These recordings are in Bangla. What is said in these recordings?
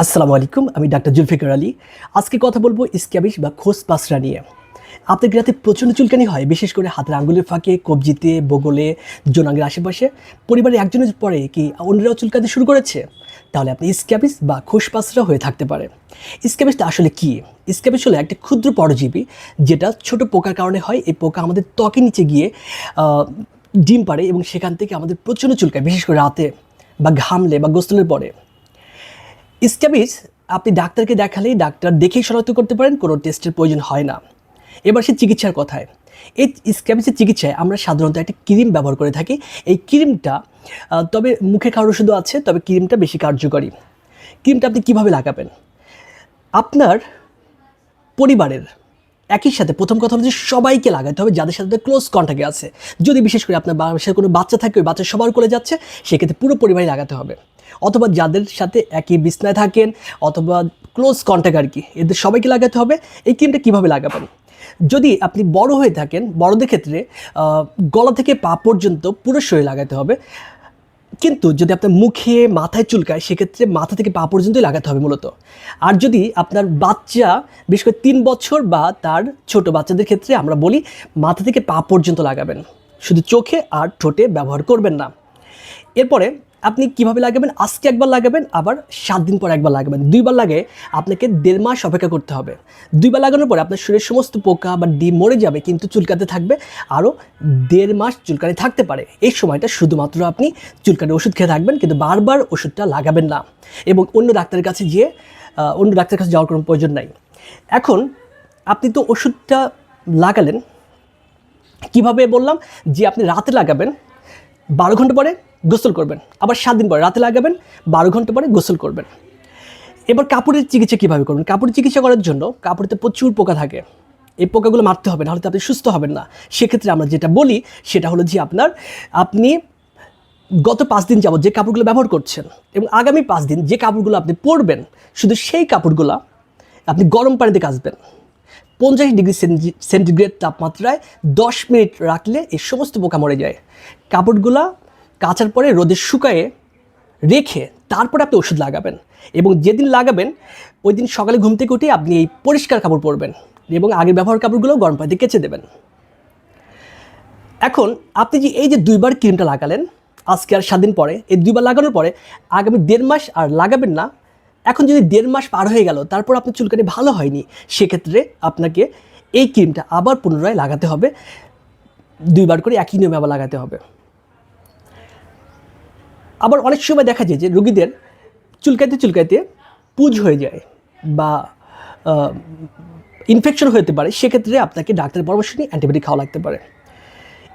আসসালামু আলাইকুম। আমি ডাক্তার জুলফিকার আলী। আজকে কথা বলবো স্ক্যাবিস বা খোসপাসরা নিয়ে। আপনার কি রাতে প্রচণ্ড চুলকানি হয়, বিশেষ করে হাতের আঙ্গুলের ফাঁকে, কবজিতে, বগলে, যৌনাঙ্গের আশেপাশে? পরিবারের একজনের পরে কি অন্যরাও চুলকাতে শুরু করেছে? তাহলে আপনি স্ক্যাবিস বা খোসপাসরা হয়ে থাকতে পারে। স্ক্যাবিসটা আসলে কি? স্ক্যাবিস হলো একটা ক্ষুদ্র পরজীবী, যেটা ছোট পোকার কারণে হয়। এই পোকা আমাদের ত্বকের নিচে গিয়ে ডিম পাড়ে এবং সেখান থেকে আমাদের প্রচণ্ড চুলকায়, বিশেষ করে রাতে বা ঘামলে বা গোসলের পরে। স্ক্যাবিস আপনি ডাক্তারকে দেখালেই ডাক্তার দেখেই শনাক্ত করতে পারেন, কোনো টেস্টের প্রয়োজন হয় না। এবার সে চিকিৎসার কথায়। এই স্ক্যাবিসের চিকিৎসায় আমরা সাধারণত একটা ক্রিম ব্যবহার করে থাকি। এই ক্রিমটা তবে মুখে খাওয়ার ওষুধও আছে, তবে ক্রিমটা বেশি কার্যকরী। ক্রিমটা আপনি কীভাবে লাগাবেন? আপনার পরিবারের একই সাথে প্রথম কথা হলো যে সবাইকে লাগাতে হবে যাদের সাথে ক্লোজ কন্ট্যাক্টে আছে। যদি বিশেষ করে আপনার বাসায় কোনো বাচ্চা থাকে, ওই বাচ্চা সবার করে যাচ্ছে, সেক্ষেত্রে পুরো পরিবারই লাগাতে হবে। অথবা যাদের সাথে একই বিছনায় থাকেন অথবা ক্লোজ কন্ট্যাক্ট আর কি, এদের সবাইকে লাগাতে হবে। এই ক্রিমটা কীভাবে লাগাবেন? যদি আপনি বড় হয়ে থাকেন, বড়দের ক্ষেত্রে গলা থেকে পা পর্যন্ত পুরো শরীরে লাগাতে হবে। কিন্তু যদি আপনার মুখে, মাথায় চুলকায়, সেক্ষেত্রে মাথা থেকে পা পর্যন্তই লাগাতে হবে মূলত। আর যদি আপনার বাচ্চা, বিশেষ করে 3 বছর বা তার ছোট বাচ্চাদের ক্ষেত্রে আমরা বলি মাথা থেকে পা পর্যন্ত লাগাবেন, শুধু চোখে আর ঠোঁটে ব্যবহার করবেন না। এরপরে আপনি কিভাবে লাগাবেন? আজকে একবার লাগাবেন, আবার 7 দিন পর একবার লাগাবেন। 2 বার লাগে আপনাকে 1.5 মাস অপেক্ষা করতে হবে। 2 বার লাগানোর পরে আপনার শরীরের সমস্ত পোকা বা ডিম মরে যাবে, কিন্তু চুলকাতে থাকবে আরও 1.5 মাস চুলকানি থাকতে পারে। এই সময়টা শুধুমাত্র আপনি চুলকানির ওষুধ খেয়ে থাকবেন, কিন্তু বারবার ওষুধটা লাগাবেন না এবং অন্য ডাক্তারের কাছে যাওয়ার কোনো প্রয়োজন নাই। এখন আপনি তো ওষুধটা লাগালেন, কিভাবে বললাম যে আপনি রাতে লাগাবেন, 12 ঘন্টা পরে গোসল করবেন, আবার 7 দিন পরে রাতে লাগাবেন, 12 ঘন্টা পরে গোসল করবেন। এবার কাপড়ের চিকিৎসা কীভাবে করবেন? কাপড়ের চিকিৎসা করার জন্য কাপড়েতে প্রচুর পোকা থাকে, এই পোকাগুলো মারতে হবে, নাহলে তো আপনি সুস্থ হবেন না। সেক্ষেত্রে আমরা যেটা বলি সেটা হলো যে আপনি গত 5 দিন যাবত যে কাপড়গুলো ব্যবহার করছেন এবং আগামী 5 দিন যে কাপড়গুলো আপনি পরবেন, শুধু সেই কাপড়গুলো আপনি গরম পানিতে কাচবেন। 50 ডিগ্রি সেন্টিগ্রেড তাপমাত্রায় 10 মিনিট রাখলে এই সমস্ত পোকা মরে যায়। কাপড়গুলা কাচার পরে রোদে শুকায়ে রেখে তারপরে আপনি ওষুধ লাগাবেন এবং যেদিন লাগাবেন ওই দিন সকালে ঘুম থেকে উঠে আপনি এই পরিষ্কার কাপড় পরবেন এবং আগের ব্যবহার কাপড়গুলো গরম পানিতে কেচে দেবেন। এখন আপনি যে এই যে 2 বার ক্রিমটা লাগালেন, আজকে আর 7 দিন পরে, এই 2 বার লাগানোর পরে আগামী 1.5 মাস আর লাগাবেন না। এখন যদি 1.5 মাস পার হয়ে গেল, তারপর আপনার চুলকানি ভালো হয়নি, সেক্ষেত্রে আপনাকে এই ক্রিমটা আবার পুনরায় লাগাতে হবে। 2 বার করে একই নিয়মে আবার লাগাতে হবে। আবার অনেক সময় দেখা যায় যে রোগীদের চুলকাইতে চুলকাইতে পুঁজ হয়ে যায় বা ইনফেকশন হতে পারে, সেক্ষেত্রে আপনাকে ডাক্তারের পরামর্শ নিয়ে অ্যান্টিবায়োটিক খাওয়া লাগতে পারে।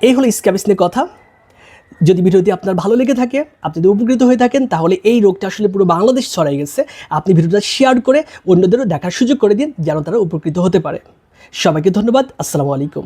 এই হলো স্ক্যাবিস নিয়ে কথা। যদি ভিডিওটি আপনার ভালো লেগে থাকে, আপনি যদি উপকৃত হয়ে থাকেন, তাহলে এই রোগটা আসলে পুরো বাংলাদেশ ছড়াই গেছে। আপনি ভিডিওটা শেয়ার করে অন্যদেরও দেখার সুযোগ করে দিন, যেন তারা উপকৃত হতে পারে। সবাইকে ধন্যবাদ। আসসালামু আলাইকুম।